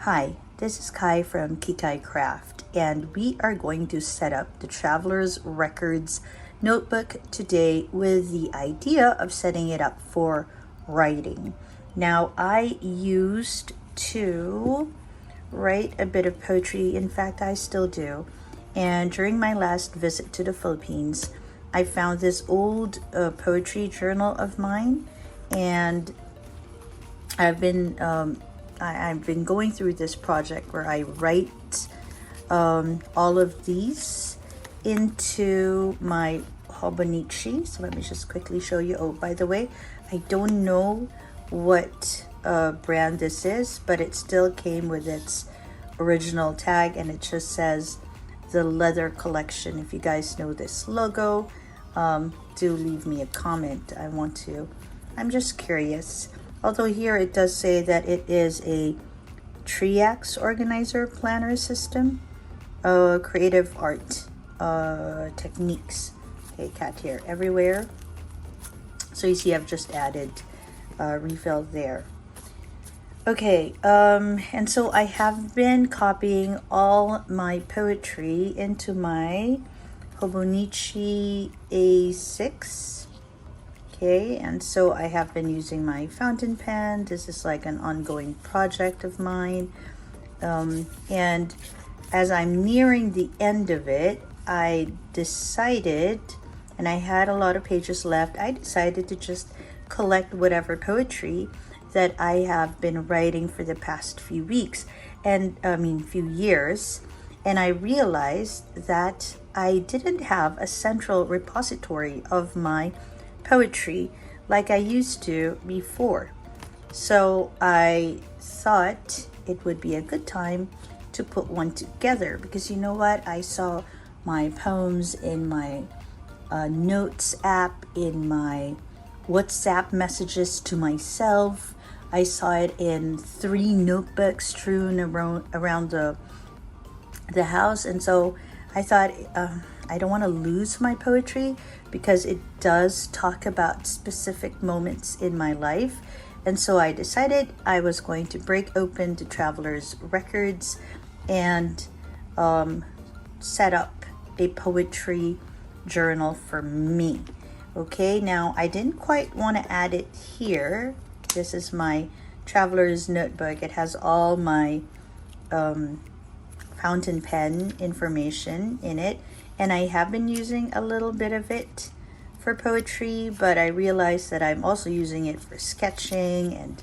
Hi, this is Kai from Kikai Craft, and we are going to set up the Traveler's Records notebook today with the idea of setting it up for writing. Now, I used to write a bit of poetry. In fact, I still do. And during my last visit to the Philippines, I found this old poetry journal of mine, and I've been going through this project where I write all of these into my hobonichi. So let me just quickly show you. Oh, by the way, I don't know what brand this is, but it still came with its original tag, and it just says the leather collection. If you guys know this logo, do leave me a comment. I'm just curious. Although here it does say that it is a triax organizer planner system, creative art techniques. Okay, cat hair everywhere. So you see I've just added refill there. Okay, and so I have been copying all my poetry into my Hobonichi A6. Okay, and so I have been using my fountain pen. This is like an ongoing project of mine. And as I'm nearing the end of it, I decided, and I had a lot of pages left, I decided to just collect whatever poetry that I have been writing for the past few weeks, and few years. And I realized that I didn't have a central repository of my poetry like I used to before. So I thought it would be a good time to put one together, because you know what? I saw my poems in my notes app, in my WhatsApp messages to myself. I saw it in 3 notebooks strewn around the house, and so I thought I don't want to lose my poetry, because it does talk about specific moments in my life. And so I decided I was going to break open the Traveler's Records and set up a poetry journal for me. Okay, now I didn't quite want to add it here. This is my Traveler's Notebook. It has all my fountain pen information in it, and I have been using a little bit of it for poetry, but I realized that I'm also using it for sketching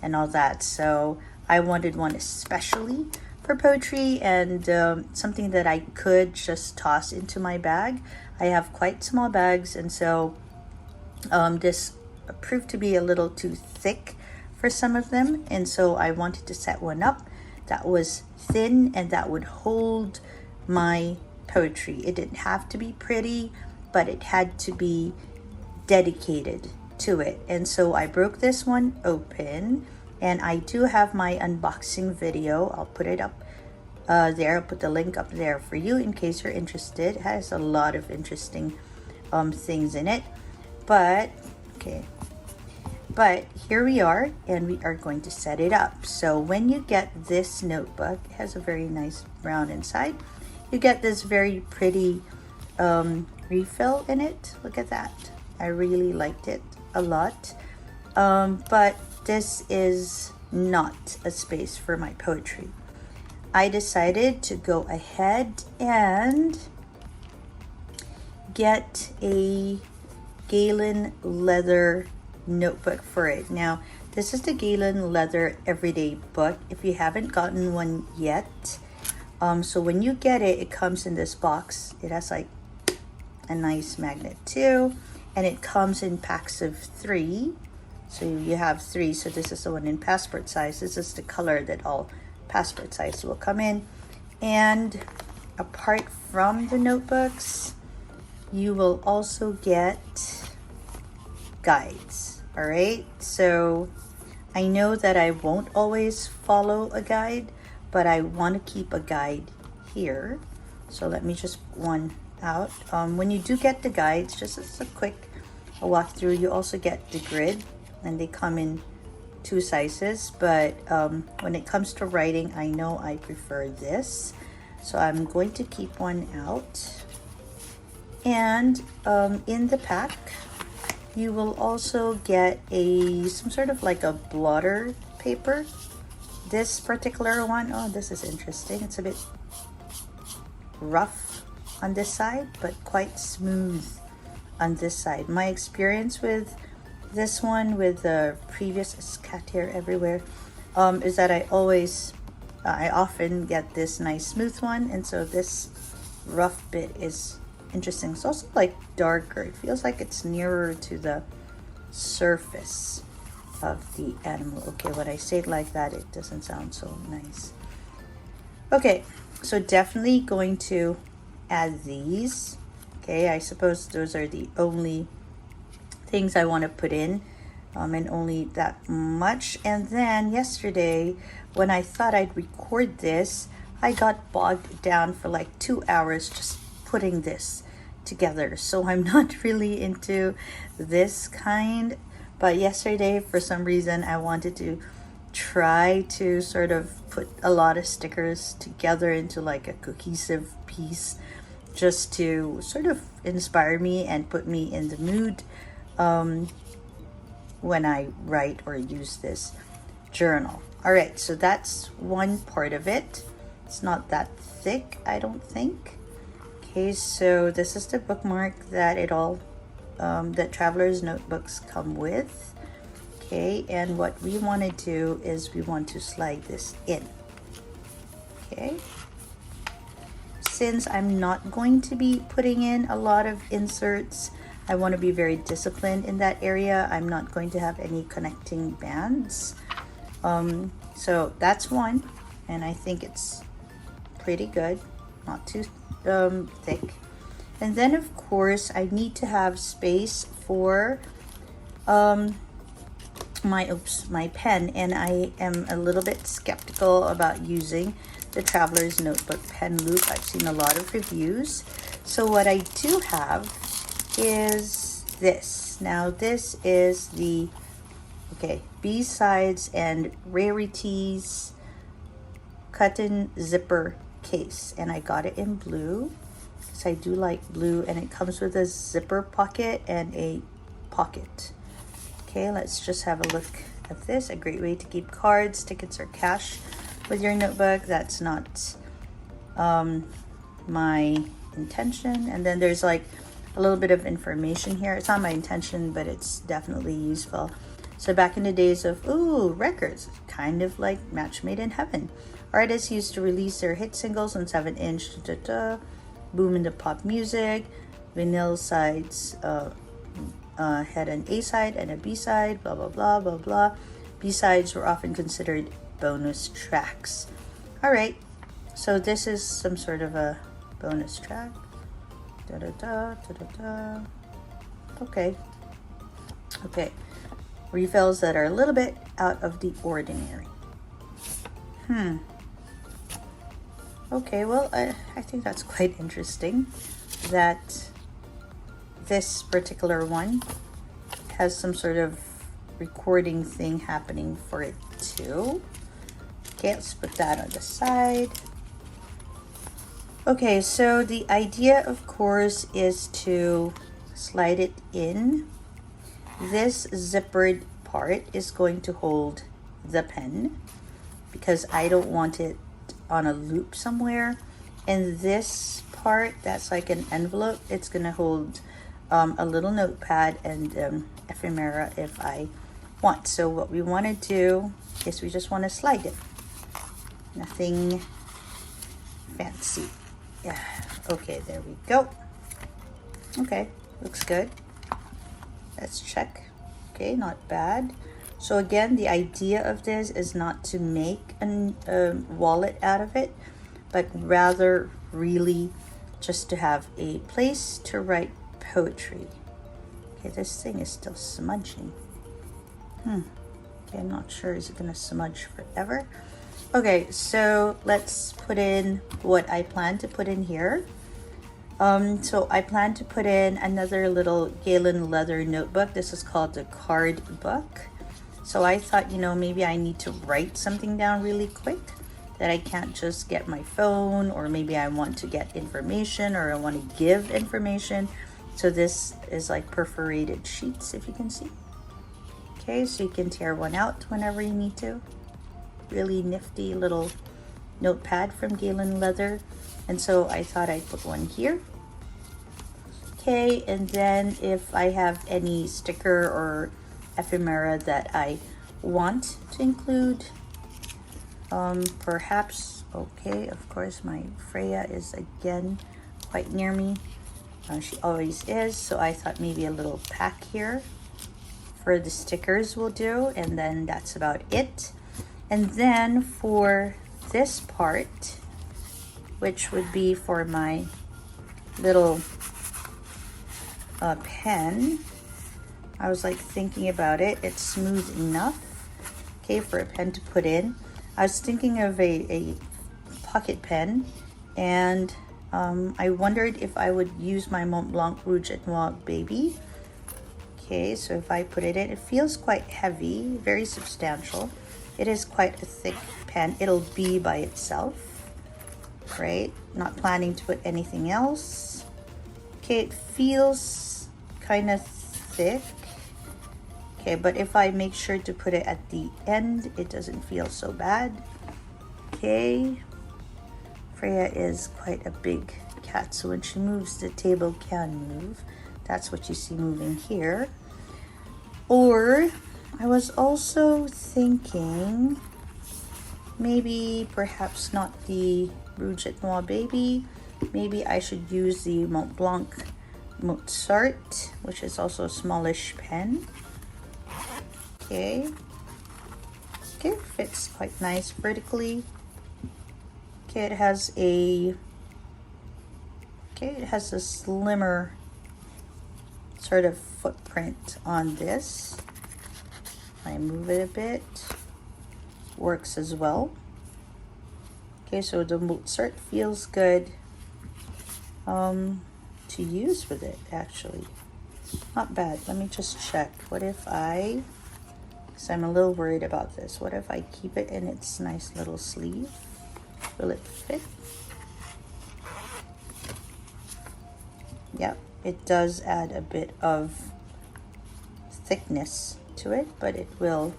and all that. So I wanted one especially for poetry, and something that I could just toss into my bag. I have quite small bags, and so this proved to be a little too thick for some of them, and so I wanted to set one up that was thin and that would hold my poetry. It didn't have to be pretty, but it had to be dedicated to it. And so I broke this one open, and I do have my unboxing video. I'll put it up there. I'll put the link up there for you in case you're interested. It has a lot of interesting things in it. But here we are, and we are going to set it up. So when you get this notebook, it has a very nice brown inside. You get this very pretty refill in it. Look at that. I really liked it a lot. But this is not a space for my poetry. I decided to go ahead and get a Galen leather notebook for it. Now, this is the Galen leather everyday book, if you haven't gotten one yet. So when you get it, it comes in this box. It has like a nice magnet too, and it comes in packs of 3. So you have 3. So this is the one in passport size. This is the color that all passport size will come in. And apart from the notebooks, you will also get guides. All right, so I know that I won't always follow a guide, but I want to keep a guide here. So let me just one out. When you do get the guides, just as a quick walkthrough, you also get the grid, and they come in two sizes, but when it comes to writing, I know I prefer this. So I'm going to keep one out. And in the pack, you will also get some sort of like a blotter paper. This particular one, oh, this is interesting. It's a bit rough on this side, but quite smooth on this side. My experience with this one, with the previous cat hair everywhere, is that I often get this nice smooth one, and so this rough bit is interesting. It's also like darker. It feels like it's nearer to the surface of the animal. Okay, when I say it like that, it doesn't sound so nice. Okay, so definitely going to add these. Okay, I suppose those are the only things I want to put in, and only that much. And then yesterday, when I thought I'd record this, I got bogged down for like 2 hours just putting this together. So I'm not really into this kind, but yesterday for some reason I wanted to try to sort of put a lot of stickers together into like a cohesive piece, just to sort of inspire me and put me in the mood when I write or use this journal. All right, so that's one part of it. It's not that thick, I don't think. Okay, so this is the bookmark that that Traveler's Notebooks come with. Okay, and what we want to do is we want to slide this in. Okay, since I'm not going to be putting in a lot of inserts, I want to be very disciplined in that area. I'm not going to have any connecting bands. So that's one, and I think it's pretty good, not too thick. And then of course I need to have space for my pen, and I am a little bit skeptical about using the Traveler's Notebook pen loop. I've seen a lot of reviews. So what I do have is this. Now this is the B-sides and rarities cut-in zipper case, and I got it in blue because I do like blue, and it comes with a zipper pocket and a pocket. Okay, let's just have a look at this. A great way to keep cards, tickets, or cash with your notebook. That's not my intention. And then there's like a little bit of information here. It's not my intention, but it's definitely useful. So back in the days of records, kind of like Match Made in Heaven, artists used to release their hit singles on 7-inch boom into pop music. Vinyl sides had an A side and a B side, blah blah blah blah blah. B sides were often considered bonus tracks. All right, so this is some sort of a bonus track. Da da da da da da. Okay. Refills that are a little bit out of the ordinary. Okay, well, I think that's quite interesting that this particular one has some sort of recording thing happening for it too. Okay, let's put that on the side. Okay, so the idea, of course, is to slide it in. This zippered part is going to hold the pen because I don't want it on a loop somewhere. And this part, that's like an envelope, it's going to hold a little notepad and ephemera if I want. So what we want to do is we just want to slide it. Nothing fancy. Yeah. Okay, there we go. Okay, looks good. Let's check. Okay, not bad. So again, the idea of this is not to make a wallet out of it, but rather really just to have a place to write poetry. Okay, this thing is still smudging. Okay, I'm not sure. Is it gonna smudge forever? Okay, so let's put in what I plan to put in here. So I plan to put in another little Galen leather notebook. This is called the card book. So I thought, maybe I need to write something down really quick, that I can't just get my phone, or maybe I want to get information, or I want to give information. So this is like perforated sheets, if you can see. Okay, so you can tear one out whenever you need to. Really nifty little notepad from Galen Leather. And so I thought I'd put one here. Okay, and then if I have any sticker or ephemera that I want to include, perhaps, okay, of course my Freya is again quite near me. She always is, so I thought maybe a little pack here for the stickers will do, and then that's about it. And then for this part, which would be for my little pen, I was like thinking about it. It's smooth enough, okay, for a pen to put in. I was thinking of a pocket pen, and I wondered if I would use my Mont Blanc Rouge et Noir Baby. Okay, so if I put it in, it feels quite heavy, very substantial. It is quite a thick pen. It'll be by itself, right? Not planning to put anything else. Okay, it feels kind of thick. Okay, but if I make sure to put it at the end, it doesn't feel so bad. Okay, Freya is quite a big cat, so when she moves, the table can move. That's what you see moving here. Or I was also thinking maybe perhaps not the Rouge et Noir Baby. Maybe I should use the Mont Blanc Mozart, which is also a smallish pen. Okay. Okay, fits quite nice vertically. Okay, it has a slimmer sort of footprint on this. I move it a bit, works as well. Okay, so the Mozart feels good to use with it, actually. Not bad. Let me just check. What if because I'm a little worried about this. What if I keep it in its nice little sleeve? Will it fit? Yep, it does add a bit of thickness to it, but it will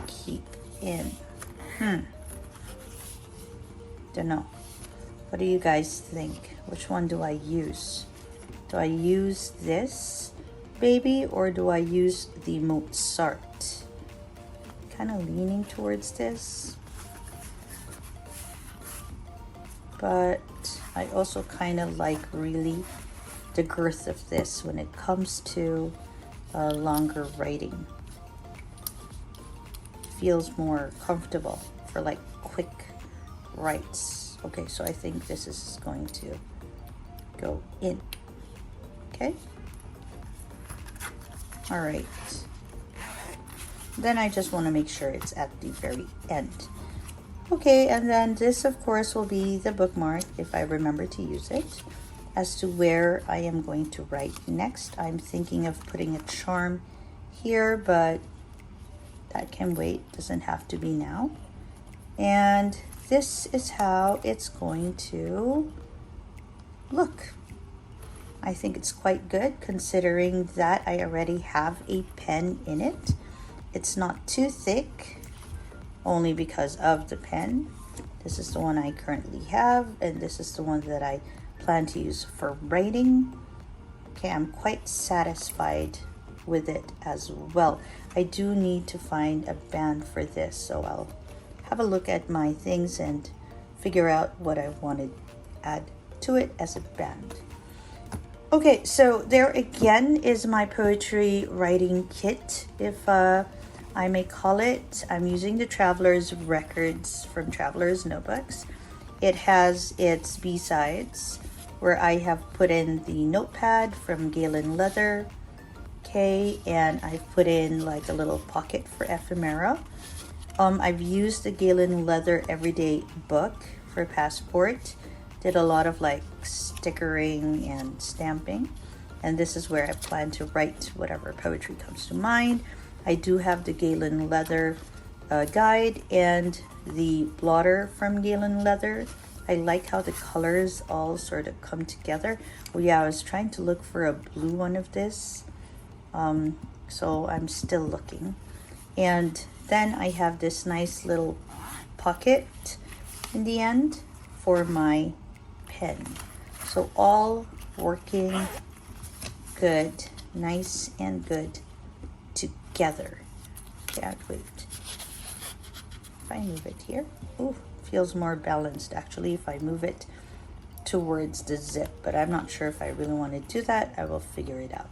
keep in. Don't know. What do you guys think? Which one do I use? Do I use this baby, or do I use the Mozart? Kind of leaning towards this, but I also kind of like really the girth of this when it comes to longer writing. Feels more comfortable for like quick writes. Okay, so I think this is going to go in. Okay. All right. Then I just want to make sure it's at the very end. Okay, and then this of course will be the bookmark if I remember to use it. As to where I am going to write next, I'm thinking of putting a charm here, but that can wait, doesn't have to be now. And this is how it's going to look. I think it's quite good considering that I already have a pen in it. It's not too thick, only because of the pen. This is the one I currently have, and this is the one that I plan to use for writing. Okay, I'm quite satisfied with it as well. I do need to find a band for this, so I'll have a look at my things and figure out what I want to add to it as a band. Okay, so there again is my poetry writing kit, if I may call it. I'm using the Traveler's Records from Traveler's Notebooks. It has its B-sides, where I have put in the notepad from Galen Leather, okay, and I've put in like a little pocket for ephemera. I've used the Galen Leather Everyday book for passport. Did a lot of like stickering and stamping, and this is where I plan to write whatever poetry comes to mind. I do have the Galen Leather guide and the blotter from Galen Leather. I like how the colors all sort of come together. Oh yeah, I was trying to look for a blue one of this. So I'm still looking. And then I have this nice little pocket in the end for my pen. So all working good, nice and good together. Can't wait. If I move it here, ooh, feels more balanced actually if I move it towards the zip, but I'm not sure if I really want to do that. I will figure it out.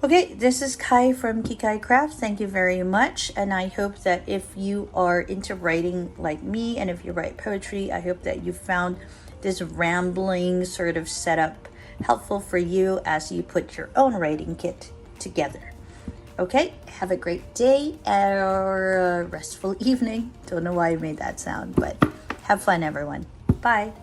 Okay, this is Kai from Kikai Craft. Thank you very much. And I hope that if you are into writing like me, and if you write poetry, I hope that you found this rambling sort of setup helpful for you as you put your own writing kit together. Okay, have a great day or a restful evening. Don't know why I made that sound, but have fun, everyone. Bye.